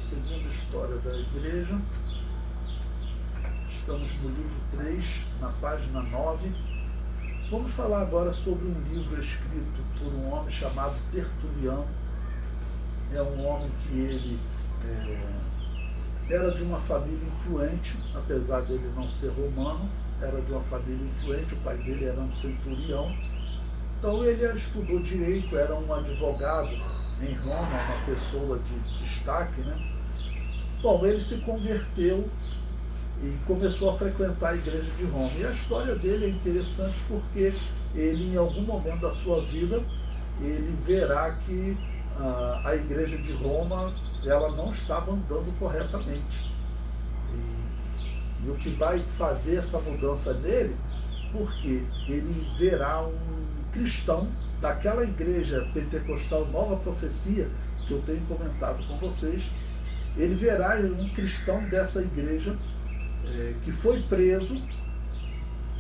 prosseguindo a história da igreja. Estamos no livro 3, na página 9. Vamos falar agora sobre um livro escrito por um homem chamado Tertuliano. É um homem que ele era de uma família influente, apesar dele não ser romano, era de uma família influente, o pai dele era um centurião. Então ele estudou direito, era um advogado em Roma, uma pessoa de destaque, né? Bom, ele se converteu e começou a frequentar a igreja de Roma. E a história dele é interessante porque ele, em algum momento da sua vida, ele verá que a igreja de Roma, ela não estava andando corretamente. E o que vai fazer essa mudança nele, porque ele verá um cristão daquela igreja pentecostal Nova Profecia, que eu tenho comentado com vocês, ele verá um cristão dessa igreja que foi preso,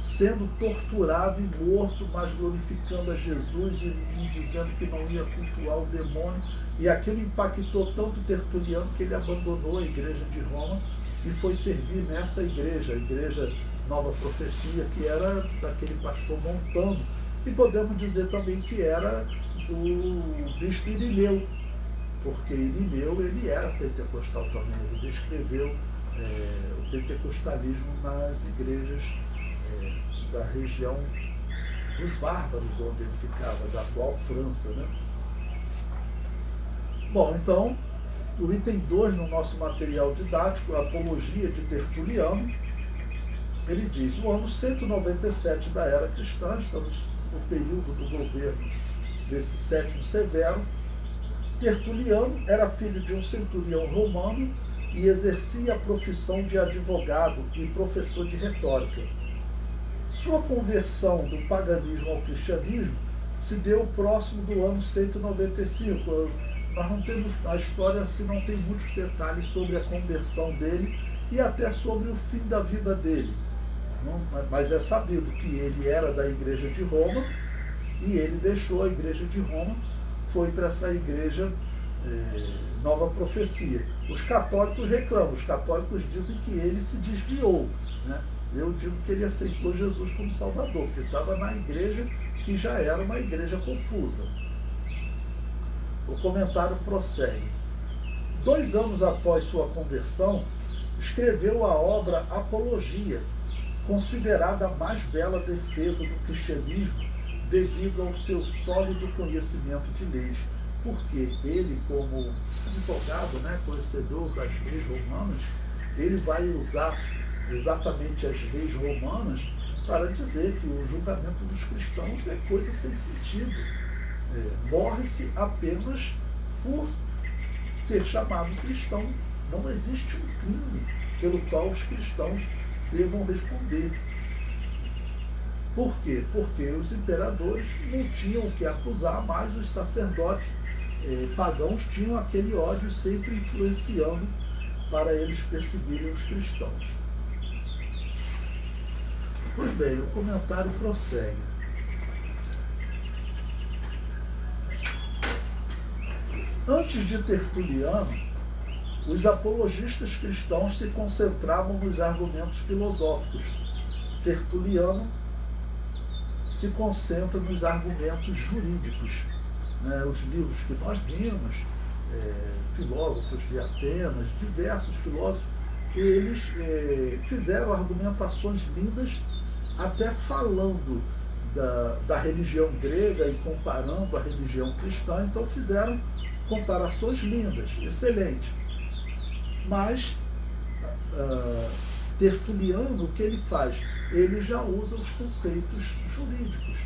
sendo torturado e morto, mas glorificando a Jesus e dizendo que não ia cultuar o demônio. E aquilo impactou tanto Tertuliano que ele abandonou a igreja de Roma e foi servir nessa igreja, a igreja Nova Profecia, que era daquele pastor Montano. E podemos dizer também que era do bispo Irineu, porque Irineu ele era pentecostal também, ele descreveu o pentecostalismo nas igrejas da região dos bárbaros, onde ele ficava, da atual França, né? Bom, então, o item 2 no nosso material didático, a Apologia de Tertuliano, ele diz: no ano 197 da era cristã, estamos no período do governo desse Sétimo Severo, Tertuliano era filho de um centurião romano e exercia a profissão de advogado e professor de retórica. Sua conversão do paganismo ao cristianismo se deu próximo do ano 195. Nós não temos, a história assim, não tem muitos detalhes sobre a conversão dele e até sobre o fim da vida dele. Mas é sabido que ele era da igreja de Roma e ele deixou a igreja de Roma, foi para essa igreja Nova Profecia. Os católicos reclamam, os católicos dizem que ele se desviou, né? Eu digo que ele aceitou Jesus como Salvador, porque estava na igreja que já era uma igreja confusa. O comentário prossegue. 2 anos após sua conversão, escreveu a obra Apologia, considerada a mais bela defesa do cristianismo devido ao seu sólido conhecimento de leis, porque ele, como advogado, né, conhecedor das leis romanas, ele vai usar exatamente as leis romanas para dizer que o julgamento dos cristãos é coisa sem sentido. Morre-se apenas por ser chamado cristão. Não existe um crime pelo qual os cristãos devam responder. Por quê? Porque os imperadores não tinham o que acusar, mas os sacerdotes pagãos tinham aquele ódio sempre influenciando para eles perseguirem os cristãos. Pois bem, o comentário prossegue. Antes de Tertuliano, os apologistas cristãos se concentravam nos argumentos filosóficos. Tertuliano se concentra nos argumentos jurídicos. Né? Os livros que nós vimos, filósofos de Atenas, diversos filósofos, eles fizeram argumentações lindas, até falando da religião grega e comparando a religião cristã. Então fizeram comparações lindas, excelente. Mas Tertuliano, o que ele faz? Ele já usa os conceitos jurídicos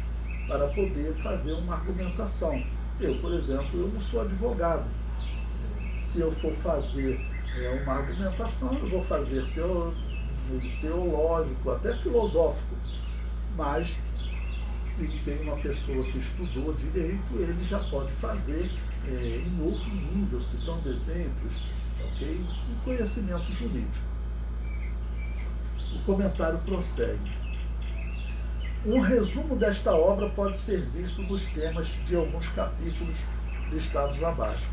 para poder fazer uma argumentação. Eu, por exemplo, eu não sou advogado. Se eu for fazer uma argumentação, eu vou fazer teológico, até filosófico. Mas se tem uma pessoa que estudou direito, ele já pode fazer em outro nível, citando exemplos, ok? Um conhecimento jurídico. O comentário prossegue. Um resumo desta obra pode ser visto nos temas de alguns capítulos listados abaixo.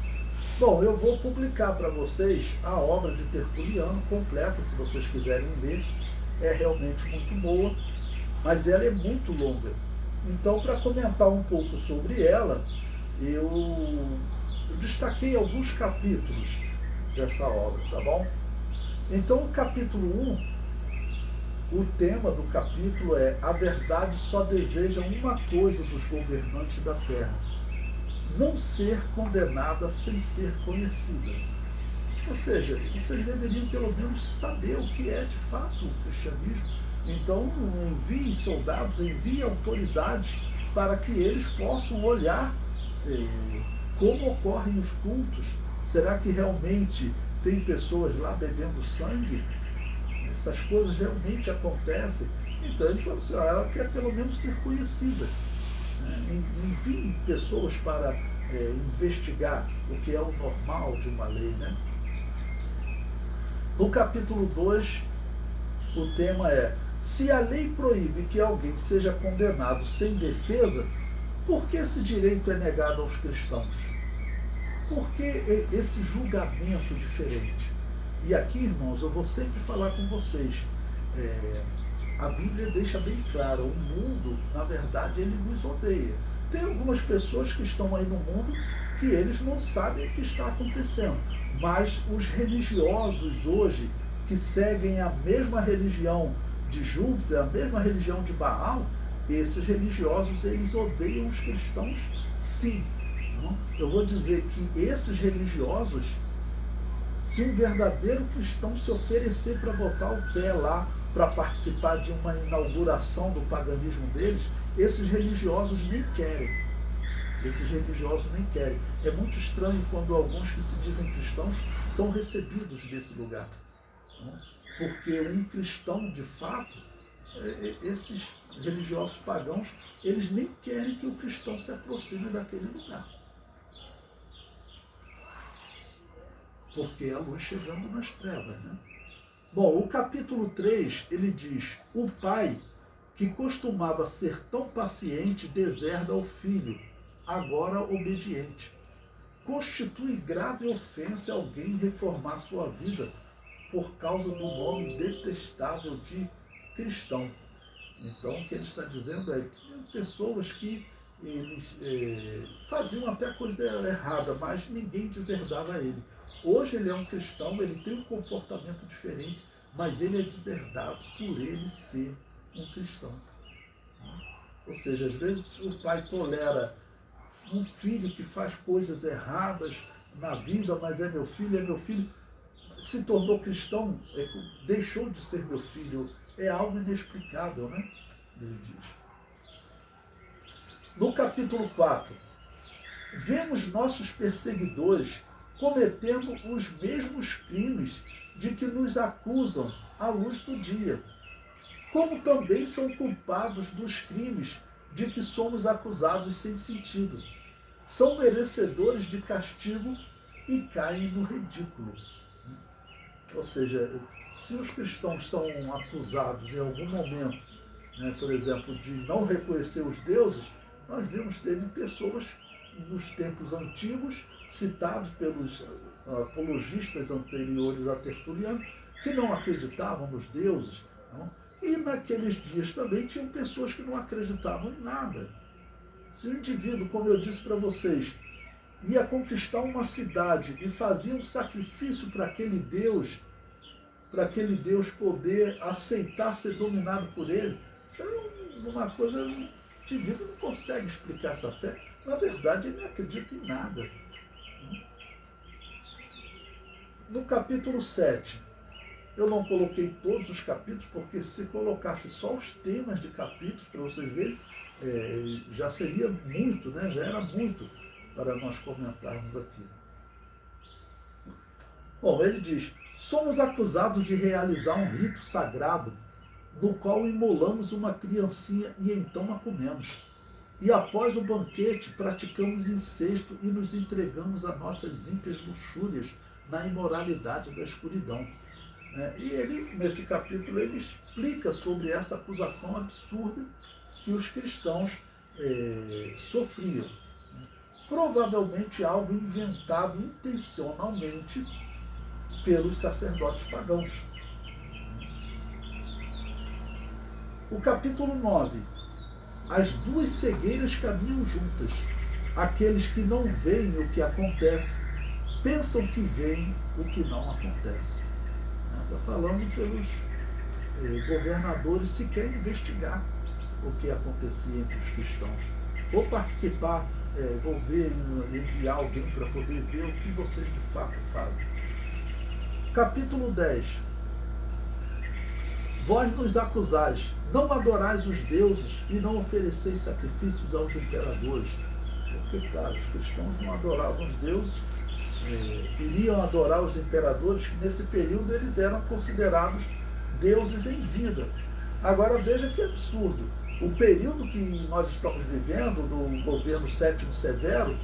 Bom, eu vou publicar para vocês a obra de Tertuliano completa, se vocês quiserem ler. É realmente muito boa, mas ela é muito longa. Então, para comentar um pouco sobre ela, eu destaquei alguns capítulos dessa obra, tá bom? Então, o capítulo 1, o tema do capítulo é: a verdade só deseja uma coisa dos governantes da terra, não ser condenada sem ser conhecida. Ou seja, vocês deveriam pelo menos saber o que é de fato o cristianismo. Então, envie soldados, envie autoridades para que eles possam olhar como ocorrem os cultos. Será que realmente tem pessoas lá bebendo sangue? Essas coisas realmente acontecem? Então ele falou assim: ela quer pelo menos ser conhecida. Envie pessoas para investigar o que é o normal de uma lei, né? No capítulo 2, o tema é: se a lei proíbe que alguém seja condenado sem defesa, por que esse direito é negado aos cristãos? Por que esse julgamento diferente? E aqui, irmãos, eu vou sempre falar com vocês. A Bíblia deixa bem claro: o mundo, na verdade, ele nos odeia. Tem algumas pessoas que estão aí no mundo que eles não sabem o que está acontecendo. Mas os religiosos hoje, que seguem a mesma religião de Júpiter, a mesma religião de Baal, esses religiosos, eles odeiam os cristãos, sim. Eu vou dizer que esses religiosos, se um verdadeiro cristão se oferecer para botar o pé lá, para participar de uma inauguração do paganismo deles, esses religiosos nem querem. Esses religiosos nem querem. É muito estranho quando alguns que se dizem cristãos são recebidos nesse lugar. Porque um cristão, de fato, esses religiosos pagãos, eles nem querem que o cristão se aproxime daquele lugar. Porque é a luz chegando nas trevas, né? Bom, o capítulo 3, ele diz: o pai, que costumava ser tão paciente, deserda ao filho, agora obediente. Constitui grave ofensa alguém reformar sua vida por causa do nome detestável de cristão. Então, o que ele está dizendo é que pessoas que eles faziam até coisa errada, mas ninguém deserdava ele. Hoje ele é um cristão, ele tem um comportamento diferente, mas ele é deserdado por ele ser um cristão. Ou seja, às vezes o pai tolera um filho que faz coisas erradas na vida, mas é meu filho, se tornou cristão, deixou de ser meu filho. É algo inexplicável, né? Ele diz. No capítulo 4, vemos nossos perseguidores cometendo os mesmos crimes de que nos acusam à luz do dia, como também são culpados dos crimes de que somos acusados sem sentido. São merecedores de castigo e caem no ridículo. Ou seja, se os cristãos são acusados em algum momento, né, por exemplo, de não reconhecer os deuses, nós vimos que teve pessoas nos tempos antigos, citados pelos apologistas anteriores a Tertuliano, que não acreditavam nos deuses. Não? E naqueles dias também tinham pessoas que não acreditavam em nada. Se o indivíduo, como eu disse para vocês, ia conquistar uma cidade e fazia um sacrifício para aquele Deus poder aceitar ser dominado por ele, isso é uma coisa, o indivíduo não consegue explicar essa fé. Na verdade, ele não acredita em nada. No capítulo 7, eu não coloquei todos os capítulos, porque se colocasse só os temas de capítulos, para vocês verem, já seria muito, né? Já era muito para nós comentarmos aqui. Bom, ele diz: somos acusados de realizar um rito sagrado, no qual imolamos uma criancinha e então a comemos. E após o banquete, praticamos incesto e nos entregamos a nossas ímpias luxúrias na imoralidade da escuridão. E ele, nesse capítulo, ele explica sobre essa acusação absurda que os cristãos sofriam. provavelmente algo inventado intencionalmente pelos sacerdotes pagãos. O capítulo 9. As duas cegueiras caminham juntas. Aqueles que não veem o que acontece, pensam que veem o que não acontece. Está falando pelos governadores sequer investigar o que acontecia entre os cristãos. Ou participar, vou ver, enviar alguém para poder ver o que vocês de fato fazem. Capítulo 10. Vós nos acusais, não adorais os deuses e não ofereceis sacrifícios aos imperadores. Porque, claro, os cristãos não adoravam os deuses, iriam adorar os imperadores, que nesse período eles eram considerados deuses em vida. Agora veja que absurdo. O período que nós estamos vivendo, do governo Sétimo Severo,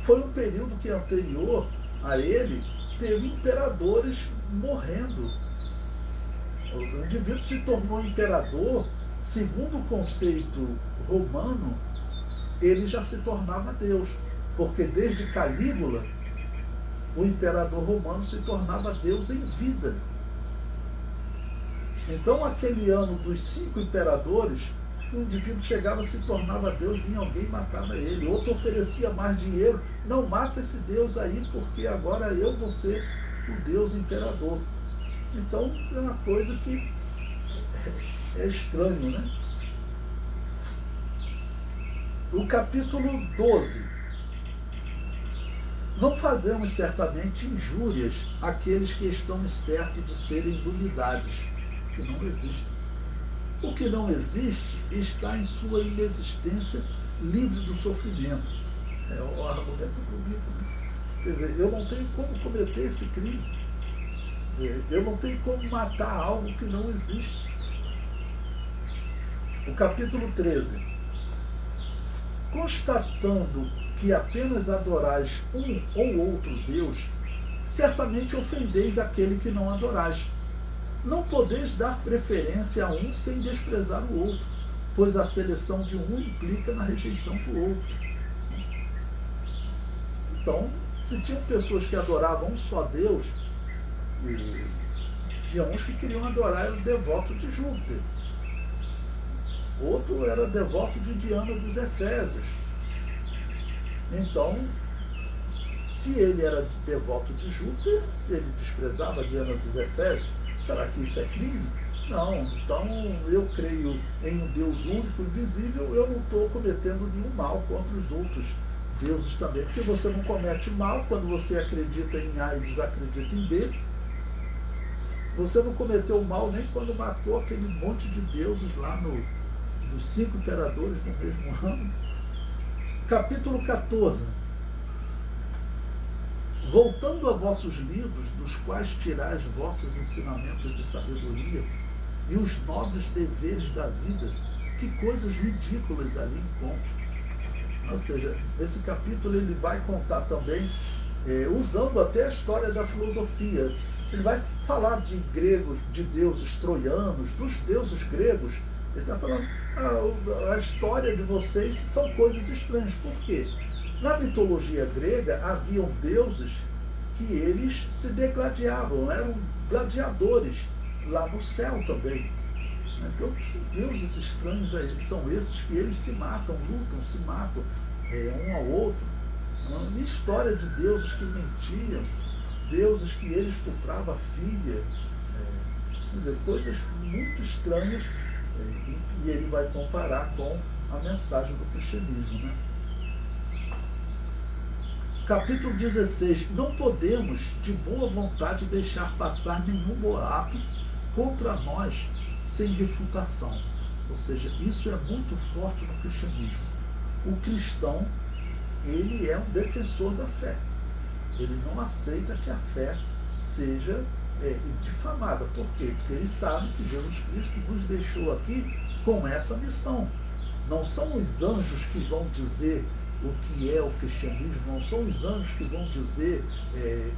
foi um período que anterior a ele teve imperadores morrendo. O indivíduo se tornou imperador, segundo o conceito romano, ele já se tornava Deus, porque desde Calígula, o imperador romano se tornava Deus em vida. Então, aquele ano dos 5 imperadores, o indivíduo chegava, se tornava Deus, vinha alguém e matava ele. Outro oferecia mais dinheiro, não mata esse Deus aí, porque agora eu vou ser o Deus imperador. Então, é uma coisa que é estranho, né? O capítulo 12. Não fazemos certamente injúrias àqueles que estão certos de serem nulidades, que não existem. O que não existe está em sua inexistência livre do sofrimento. É um argumento bonito, né? Quer dizer, eu não tenho como cometer esse crime. Eu não tenho como matar algo que não existe. O capítulo 13. Constatando que apenas adorais um ou outro Deus, certamente ofendeis aquele que não adorais. Não podeis dar preferência a um sem desprezar o outro, pois a seleção de um implica na rejeição do outro. Então, se tinham pessoas que adoravam um só Deus, e tinha uns que queriam adorar, era devoto de Júpiter. Outro era devoto de Diana dos Efésios. Então, se ele era devoto de Júpiter, ele desprezava Diana dos Efésios. Será que isso é crime? Não. Então, eu creio em um Deus único, invisível, eu não estou cometendo nenhum mal contra os outros deuses também. Porque você não comete mal quando você acredita em A e desacredita em B. Você não cometeu mal nem quando matou aquele monte de deuses lá nos 5 imperadores no mesmo ano. Capítulo 14. Voltando a vossos livros, dos quais tirais vossos ensinamentos de sabedoria e os nobres deveres da vida, que coisas ridículas ali encontro. Ou seja, nesse capítulo ele vai contar também, usando até a história da filosofia. Ele vai falar de gregos, de deuses troianos, dos deuses gregos. Ele está falando, a história de vocês são coisas estranhas. Por quê? Na mitologia grega haviam deuses que eles se degladiavam, eram gladiadores lá no céu também. Então, que deuses estranhos são esses que eles se matam, lutam, se matam um ao outro? Uma história de deuses que mentiam, deuses que ele estuprava a filha, quer dizer, coisas muito estranhas, e ele vai comparar com a mensagem do cristianismo, né? Capítulo 16. Não podemos, de boa vontade, deixar passar nenhum boato contra nós sem refutação. Ou seja, isso é muito forte no cristianismo. O cristão, ele é um defensor da fé. Ele não aceita que a fé seja difamada. Por quê? Porque ele sabe que Jesus Cristo nos deixou aqui com essa missão. Não são os anjos que vão dizer o que é o cristianismo, não são os anjos que vão dizer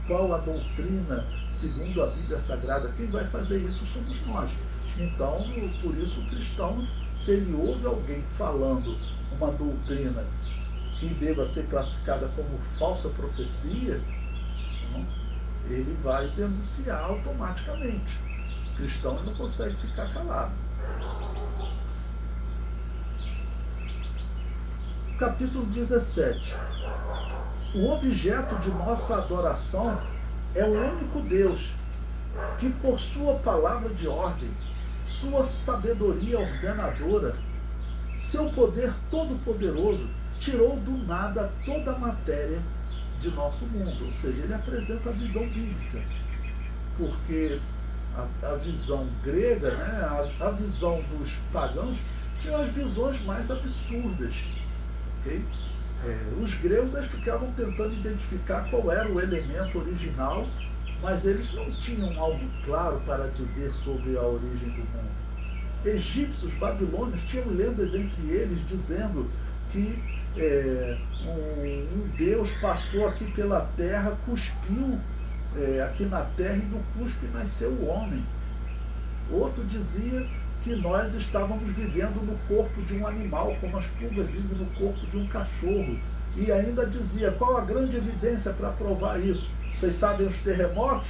qual a doutrina segundo a Bíblia Sagrada. Quem vai fazer isso somos nós. Então, por isso o cristão, se ele ouve alguém falando uma doutrina que deva ser classificada como falsa profecia, não, ele vai denunciar automaticamente. O cristão não consegue ficar calado. Capítulo 17. O objeto de nossa adoração é o único Deus, que por sua palavra de ordem, sua sabedoria ordenadora, seu poder todo-poderoso, tirou do nada toda a matéria de nosso mundo. Ou seja, ele apresenta a visão bíblica. Porque a visão grega, né, a visão dos pagãos, tinha as visões mais absurdas. Okay? Os gregos eles ficavam tentando identificar qual era o elemento original, mas eles não tinham algo claro para dizer sobre a origem do mundo. Egípcios, babilônios tinham lendas entre eles dizendo que um Deus passou aqui pela terra, cuspiu aqui na terra e do cuspe nasceu o homem. Outro dizia que nós estávamos vivendo no corpo de um animal, como as pulgas vivem no corpo de um cachorro. E ainda dizia, qual a grande evidência para provar isso? Vocês sabem os terremotos?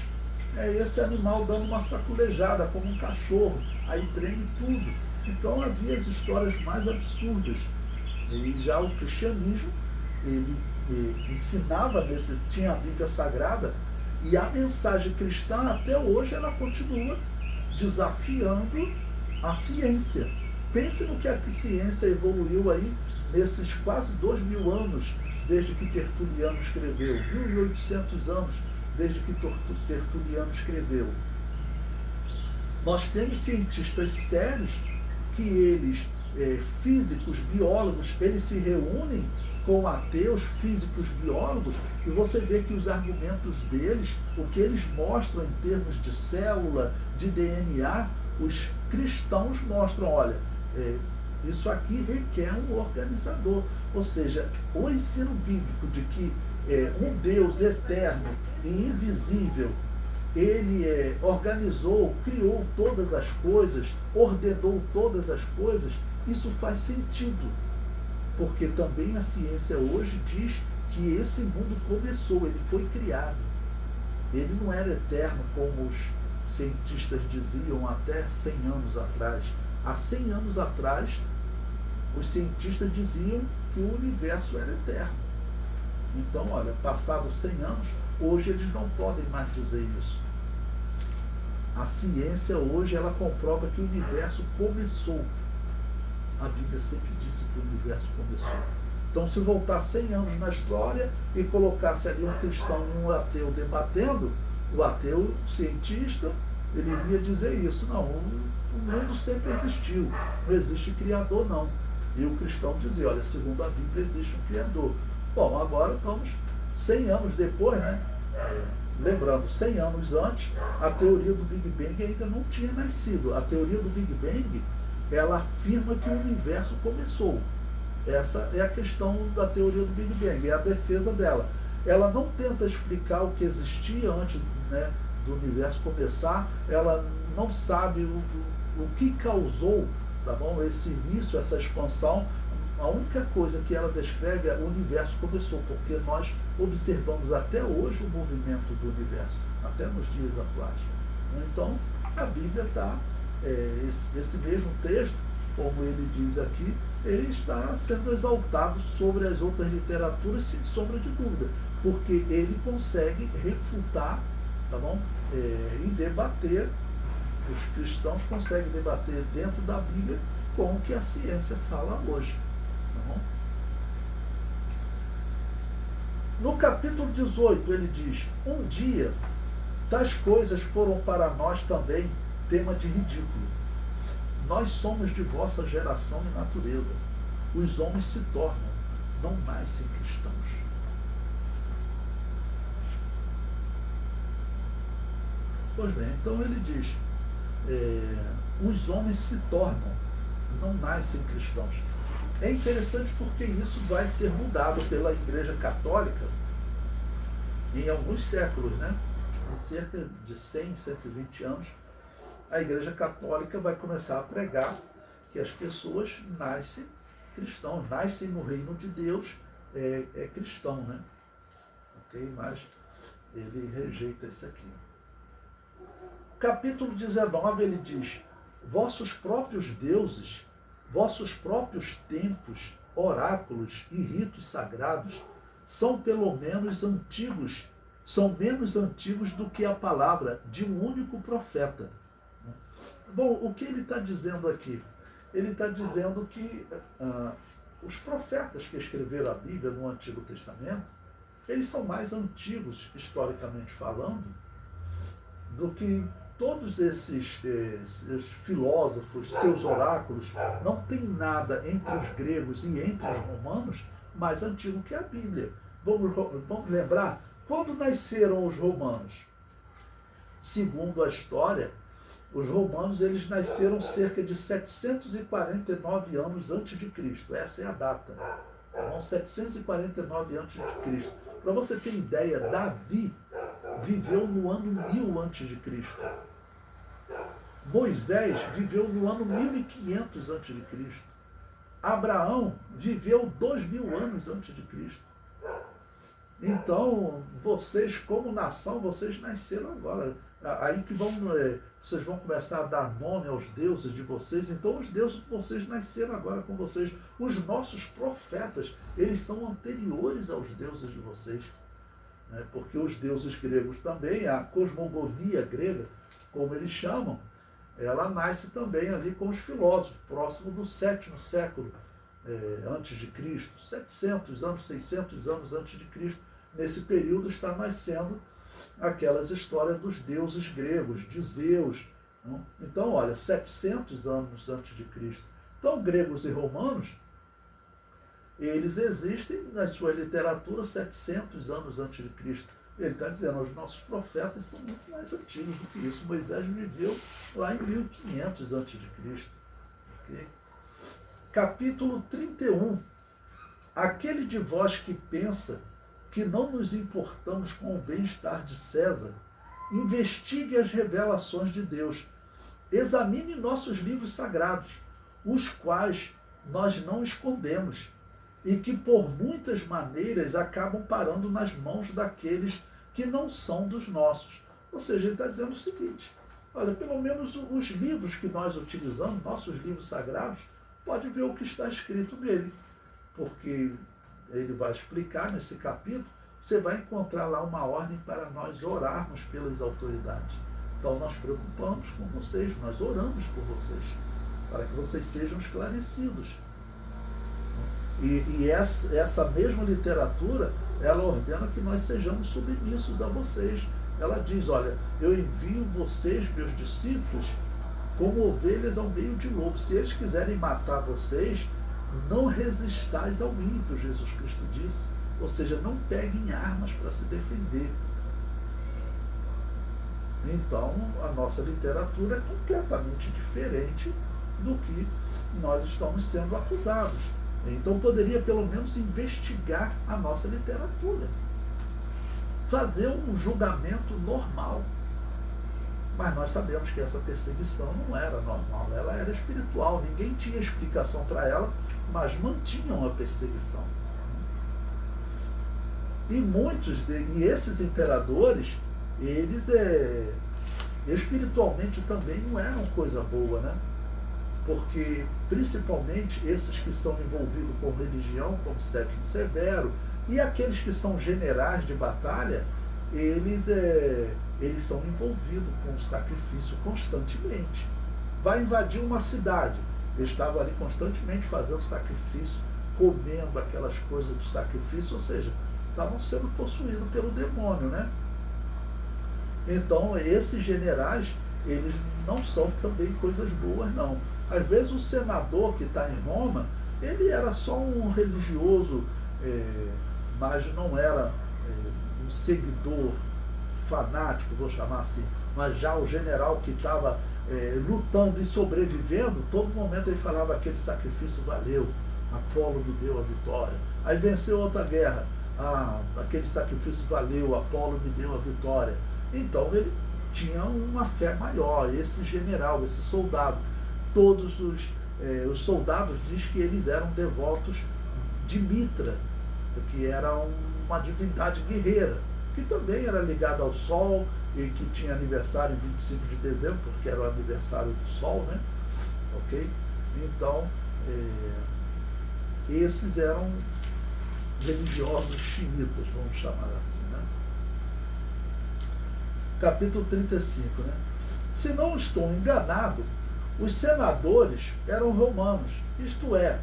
É esse animal dando uma saculejada, como um cachorro. Aí treme tudo. Então havia as histórias mais absurdas. E já o cristianismo, ele ensinava, tinha a Bíblia Sagrada, e a mensagem cristã até hoje ela continua desafiando a ciência. Pense no que a ciência evoluiu aí nesses quase 2000 anos desde que Tertuliano escreveu, 1800 anos desde que Tertuliano escreveu. Nós temos cientistas sérios que eles, físicos, biólogos, eles se reúnem com ateus, físicos, biólogos, e você vê que os argumentos deles, o que eles mostram em termos de célula, de DNA, os cristãos mostram, olha, isso aqui requer um organizador. Ou seja, o ensino bíblico de que um Deus eterno e invisível, ele organizou, criou todas as coisas, ordenou todas as coisas, isso faz sentido. Porque também a ciência hoje diz que esse mundo começou, ele foi criado. Ele não era eterno como os cientistas diziam até 100 anos atrás. Há 100 anos atrás, os cientistas diziam que o universo era eterno. Então, olha, passados 100 anos, hoje eles não podem mais dizer isso. A ciência hoje, ela comprova que o universo começou. A Bíblia sempre disse que o universo começou. Então, se voltar 100 anos na história e colocasse ali um cristão e um ateu debatendo, o ateu cientista, ele iria dizer isso. Não, o mundo sempre existiu. Não existe criador, não. E o cristão dizia, olha, segundo a Bíblia existe um criador. Bom, agora estamos 100 anos depois, né? Lembrando, 100 anos antes, a teoria do Big Bang ainda não tinha nascido. A teoria do Big Bang, ela afirma que o universo começou. Essa é a questão da teoria do Big Bang, é a defesa dela. Ela não tenta explicar o que existia antes, né, do universo começar, ela não sabe o que causou, tá bom, esse início, essa expansão. A única coisa que ela descreve é o universo começou, porque nós observamos até hoje o movimento do universo, até nos dias atuais. Então, a Bíblia está, esse mesmo texto, como ele diz aqui, ele está sendo exaltado sobre as outras literaturas, sem sombra de dúvida, porque ele consegue refutar, tá bom? E debater, os cristãos conseguem debater dentro da Bíblia com o que a ciência fala hoje. Tá bom? No capítulo 18 ele diz, um dia tais coisas foram para nós também tema de ridículo. Nós somos de vossa geração e natureza. Os homens se tornam, não nascem cristãos. Pois bem, então ele diz, os homens se tornam, não nascem cristãos. É interessante porque isso vai ser mudado pela Igreja Católica em alguns séculos, né? Em cerca de 100, 120 anos, a Igreja Católica vai começar a pregar que as pessoas nascem cristãos, nascem no reino de Deus é cristão, né? Ok? Mas ele rejeita isso aqui. Capítulo 19, ele diz: vossos próprios deuses, vossos próprios templos, oráculos e ritos sagrados são pelo menos antigos, são menos antigos do que a palavra de um único profeta. Bom, o que ele está dizendo aqui? Ele está dizendo que os profetas que escreveram a Bíblia no Antigo Testamento, eles são mais antigos, historicamente falando, do que todos esses filósofos, seus oráculos. Não tem nada entre os gregos e entre os romanos mais antigo que a Bíblia. Vamos lembrar, quando nasceram os romanos? Segundo a história, os romanos eles nasceram cerca de 749 anos antes de Cristo. Essa é a data. Então, 749 antes de Cristo. Para você ter ideia, Davi viveu no ano 1000 antes de Cristo. Moisés viveu no ano 1500 antes de Cristo. Abraão viveu 2000 anos antes de Cristo. Então, vocês, como nação, vocês nasceram agora. Aí que vocês vão começar a dar nome aos deuses de vocês. Então, os deuses de vocês nasceram agora com vocês. Os nossos profetas, eles são anteriores aos deuses de vocês. Né? Porque os deuses gregos também, a cosmogonia grega, como eles chamam, ela nasce também ali com os filósofos, próximo do 7º século antes de Cristo. 700 anos, 600 anos antes de Cristo. Nesse período está nascendo aquelas histórias dos deuses gregos, de Zeus. Não? Então, olha, 700 anos antes de Cristo. Então, gregos e romanos, eles existem na sua literatura 700 anos antes de Cristo. Ele está dizendo, os nossos profetas são muito mais antigos do que isso. Moisés viveu lá em 1500 antes de Cristo. Okay? Capítulo 31. Aquele de vós que pensa que não nos importamos com o bem-estar de César, investigue as revelações de Deus. Examine nossos livros sagrados, os quais nós não escondemos, e que por muitas maneiras acabam parando nas mãos daqueles que não são dos nossos. Ou seja, ele está dizendo o seguinte, olha, pelo menos os livros que nós utilizamos, nossos livros sagrados, pode ver o que está escrito nele, porque ele vai explicar nesse capítulo, você vai encontrar lá uma ordem para nós orarmos pelas autoridades. Então nós preocupamos com vocês, nós oramos por vocês, para que vocês sejam esclarecidos. E essa mesma literatura, ela ordena que nós sejamos submissos a vocês. Ela diz, olha, eu envio vocês, meus discípulos, como ovelhas ao meio de lobos. Se eles quiserem matar vocês, não resistais ao ímpio, Jesus Cristo disse. Ou seja, não peguem armas para se defender. Então, a nossa literatura é completamente diferente do que nós estamos sendo acusados. Então, poderia pelo menos investigar a nossa literatura. Fazer um julgamento normal. Mas nós sabemos que essa perseguição não era normal, ela era espiritual. Ninguém tinha explicação para ela, mas mantinham a perseguição. E esses imperadores, eles espiritualmente também não eram coisa boa, né? Porque, principalmente, esses que são envolvidos com religião, como Sétimo Severo, e aqueles que são generais de batalha, eles são envolvidos com sacrifício constantemente. Vai invadir uma cidade, eles estavam ali constantemente fazendo sacrifício, comendo aquelas coisas do sacrifício, ou seja, estavam sendo possuídos pelo demônio, né? Então, esses generais, eles não são também coisas boas, não. Às vezes o senador que está em Roma, ele era só um religioso, mas não era um seguidor fanático, vou chamar assim. Mas já o general que estava lutando e sobrevivendo, todo momento ele falava, aquele sacrifício valeu, Apolo me deu a vitória. Aí venceu outra guerra, aquele sacrifício valeu, Apolo me deu a vitória. Então ele tinha uma fé maior, esse general, esse soldado. Todos os soldados diz que eles eram devotos de Mitra, que era uma divindade guerreira, que também era ligada ao Sol e que tinha aniversário em 25 de dezembro, porque era o aniversário do Sol, né? Ok? Então, esses eram religiosos xiitas, vamos chamar assim, né? Capítulo 35, né? Se não estou enganado, os senadores eram romanos, isto é,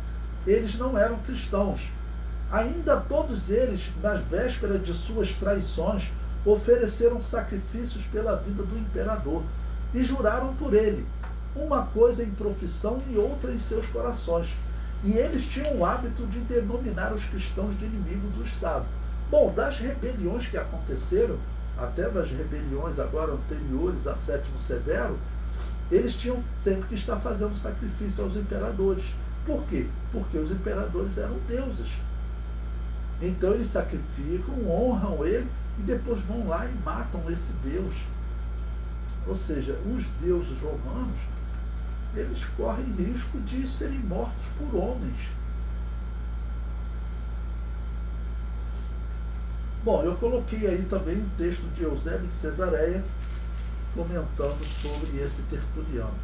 eles não eram cristãos. Ainda todos eles, nas vésperas de suas traições, ofereceram sacrifícios pela vida do imperador e juraram por ele, uma coisa em profissão e outra em seus corações. E eles tinham o hábito de denominar os cristãos de inimigo do Estado. Bom, das rebeliões que aconteceram, até das rebeliões agora anteriores a Sétimo Severo, eles tinham sempre que estar fazendo sacrifício aos imperadores. Por quê? Porque os imperadores eram deuses. Então eles sacrificam, honram ele e depois vão lá e matam esse deus. Ou seja, os deuses romanos, eles correm risco de serem mortos por homens. Bom, eu coloquei aí também um texto de Eusébio de Cesareia comentando sobre esse Tertuliano.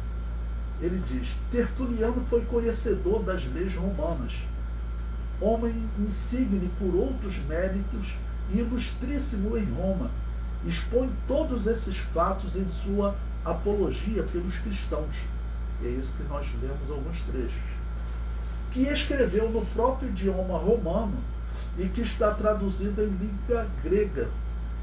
Ele diz: Tertuliano foi conhecedor das leis romanas, homem insigne por outros méritos e ilustríssimo em Roma, expõe todos esses fatos em sua apologia pelos cristãos. É isso que nós lemos alguns trechos. Que escreveu no próprio idioma romano e que está traduzido em língua grega,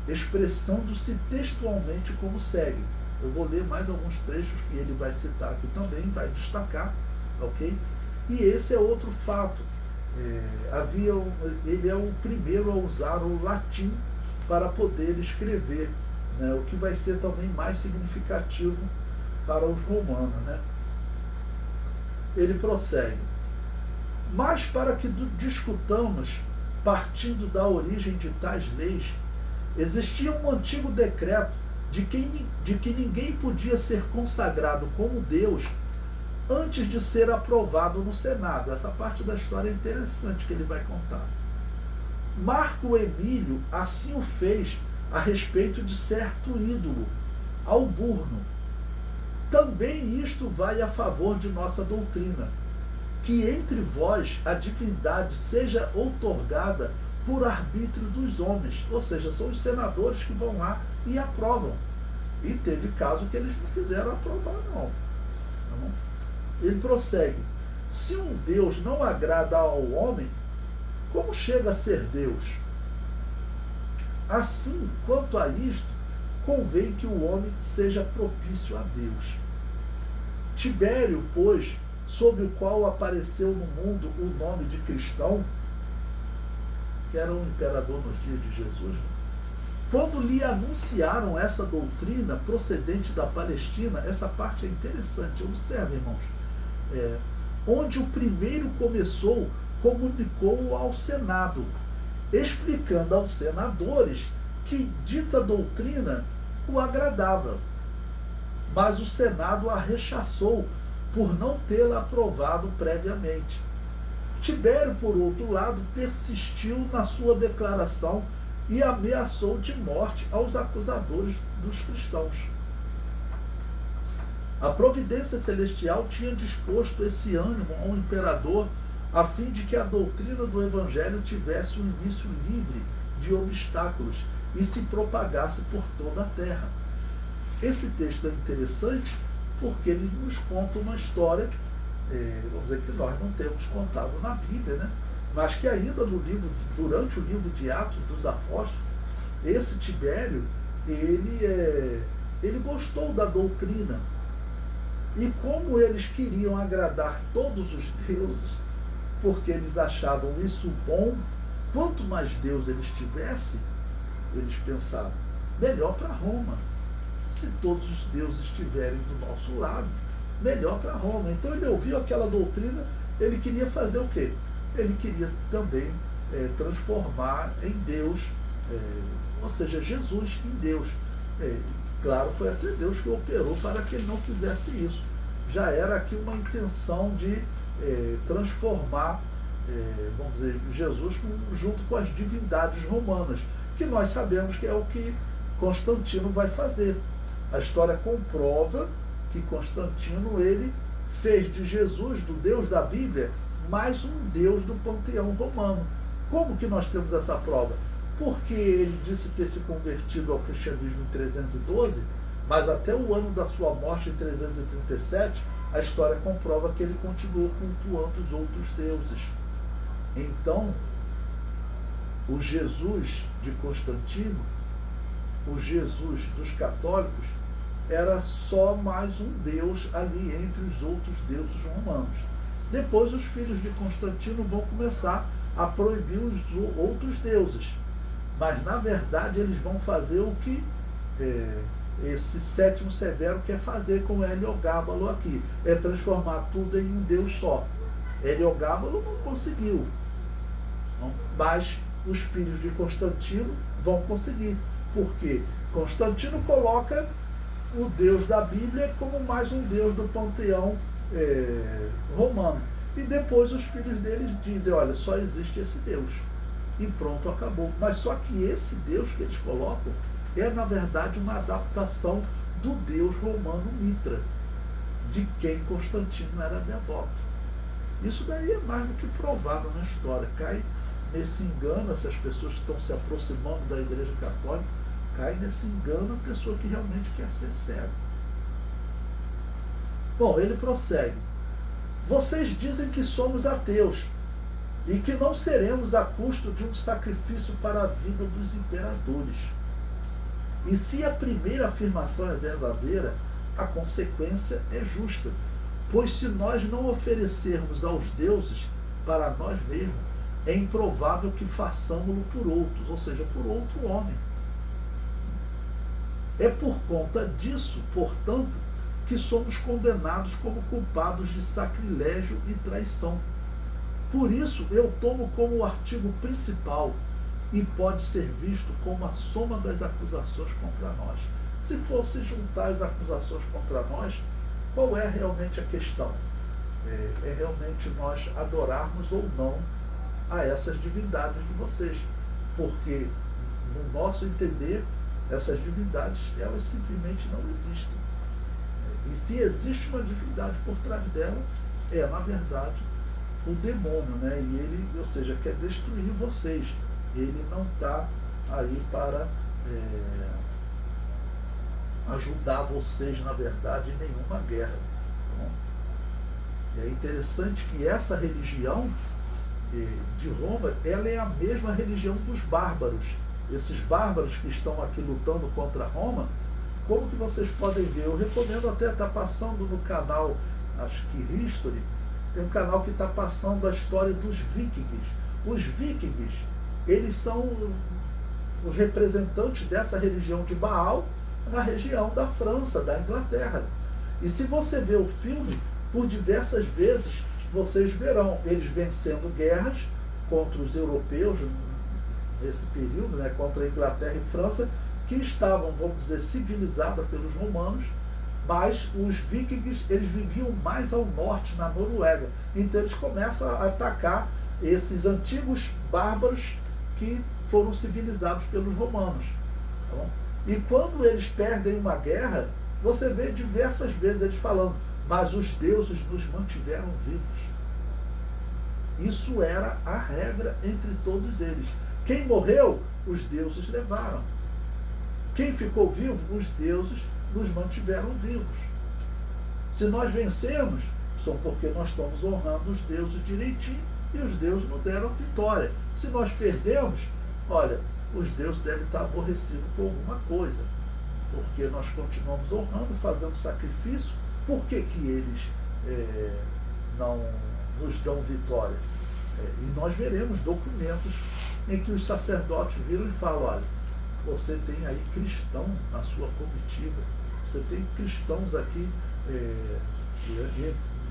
expressando-se textualmente como segue. Eu vou ler mais alguns trechos que ele vai citar aqui também, vai destacar, ok? E esse é outro fato. Ele é o primeiro a usar o latim para poder escrever, né? O que vai ser também mais significativo para os romanos, né? Ele prossegue: mas para que discutamos, partindo da origem de tais leis, existia um antigo decreto de que ninguém podia ser consagrado como Deus antes de ser aprovado no Senado. Essa parte da história é interessante que ele vai contar. Marco Emílio assim o fez a respeito de certo ídolo, Alburno. Também isto vai a favor de nossa doutrina, que entre vós a divindade seja outorgada por arbítrio dos homens, ou seja, são os senadores que vão lá e aprovam. E teve caso que eles não quiseram aprovar, não. Ele prossegue: se um Deus não agrada ao homem, como chega a ser Deus? Assim, quanto a isto, convém que o homem seja propício a Deus. Tibério, pois, sob o qual apareceu no mundo o nome de cristão, que era um imperador nos dias de Jesus, quando lhe anunciaram essa doutrina procedente da Palestina, essa parte é interessante, observe, irmãos, onde o primeiro começou, comunicou ao Senado, explicando aos senadores que dita doutrina o agradava, mas o Senado a rechaçou por não tê-la aprovado previamente. Tibério, por outro lado, persistiu na sua declaração e ameaçou de morte aos acusadores dos cristãos. A providência celestial tinha disposto esse ânimo ao imperador a fim de que a doutrina do Evangelho tivesse um início livre de obstáculos e se propagasse por toda a terra. Esse texto é interessante porque ele nos conta uma história, vamos dizer, que nós não temos contado na Bíblia, né? Mas que ainda durante o livro de Atos dos Apóstolos, esse Tibério, ele gostou da doutrina. E como eles queriam agradar todos os deuses, porque eles achavam isso bom, quanto mais Deus eles tivessem, eles pensavam, melhor para Roma. Se todos os deuses estiverem do nosso lado, melhor para Roma. Então ele ouviu aquela doutrina, ele queria fazer o quê? Ele queria também transformar em Deus, ou seja, Jesus em Deus. Claro, foi até Deus que operou para que ele não fizesse isso. Já era aqui uma intenção de transformar vamos dizer, Jesus junto com as divindades romanas, que nós sabemos que é o que Constantino vai fazer. A história comprova que Constantino, ele fez de Jesus, do Deus da Bíblia, mais um Deus do panteão romano. Como que nós temos essa prova? Porque ele disse ter se convertido ao cristianismo em 312, mas até o ano da sua morte, em 337, a história comprova que ele continuou cultuando os outros deuses. Então, o Jesus de Constantino, o Jesus dos católicos, era só mais um deus ali entre os outros deuses romanos. Depois os filhos de Constantino vão começar a proibir os outros deuses. Mas, na verdade, eles vão fazer o que esse Sétimo Severo quer fazer com Heliogábalo aqui. É transformar tudo em um deus só. Heliogábalo não conseguiu. Não? Mas os filhos de Constantino vão conseguir. Porque Constantino coloca o Deus da Bíblia como mais um Deus do panteão romano. E depois os filhos deles dizem, olha, só existe esse Deus. E pronto, acabou. Mas só que esse Deus que eles colocam é, na verdade, uma adaptação do Deus romano Mitra, de quem Constantino era devoto. Isso daí é mais do que provado na história. Cai nesse engano, essas pessoas que estão se aproximando da Igreja Católica, cai nesse engano a pessoa que realmente quer ser cego. Bom, ele prossegue. Vocês dizem que somos ateus e que não seremos a custo de um sacrifício para a vida dos imperadores. E se a primeira afirmação é verdadeira, a consequência é justa, pois se nós não oferecermos aos deuses para nós mesmos, é improvável que façamos-lo por outros, ou seja, por outro homem. É por conta disso, portanto, que somos condenados como culpados de sacrilégio e traição. Por isso, eu tomo como o artigo principal e pode ser visto como a soma das acusações contra nós. Se fosse juntar as acusações contra nós, qual é realmente a questão? É realmente nós adorarmos ou não a essas divindades de vocês. Porque, no nosso entender, essas divindades, elas simplesmente não existem. E se existe uma divindade por trás dela, é, na verdade, o demônio, né? E ele, ou seja, quer destruir vocês. Ele não está aí para ajudar vocês, na verdade, em nenhuma guerra. Tá bom? E é interessante que essa religião de Roma, ela é a mesma religião dos bárbaros. Esses bárbaros que estão aqui lutando contra Roma, como que vocês podem ver? Eu recomendo até estar passando no canal, acho que History, tem um canal que está passando a história dos vikings. Os vikings, eles são os representantes dessa religião de Baal na região da França, da Inglaterra. E se você vê o filme, por diversas vezes, vocês verão eles vencendo guerras contra os europeus, nesse período, né, contra a Inglaterra e França, que estavam, vamos dizer, civilizadas pelos romanos, mas os vikings, eles viviam mais ao norte, na Noruega. Então eles começam a atacar esses antigos bárbaros que foram civilizados pelos romanos. Tá bom? E quando eles perdem uma guerra, você vê diversas vezes eles falando, mas os deuses nos mantiveram vivos. Isso era a regra entre todos eles. Quem morreu, os deuses levaram. Quem ficou vivo, os deuses nos mantiveram vivos. Se nós vencemos, são porque nós estamos honrando os deuses direitinho e os deuses nos deram vitória. Se nós perdemos, olha, os deuses devem estar aborrecidos com alguma coisa, porque nós continuamos honrando, fazendo sacrifício. Por que que eles não nos dão vitória? E nós veremos documentos em que os sacerdotes viram e falam, olha, você tem aí cristão na sua comitiva, você tem cristãos aqui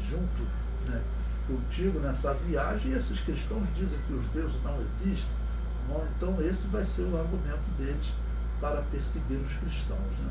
junto, né, contigo nessa viagem, e esses cristãos dizem que os deuses não existem. Bom, então esse vai ser o argumento deles para perseguir os cristãos, né?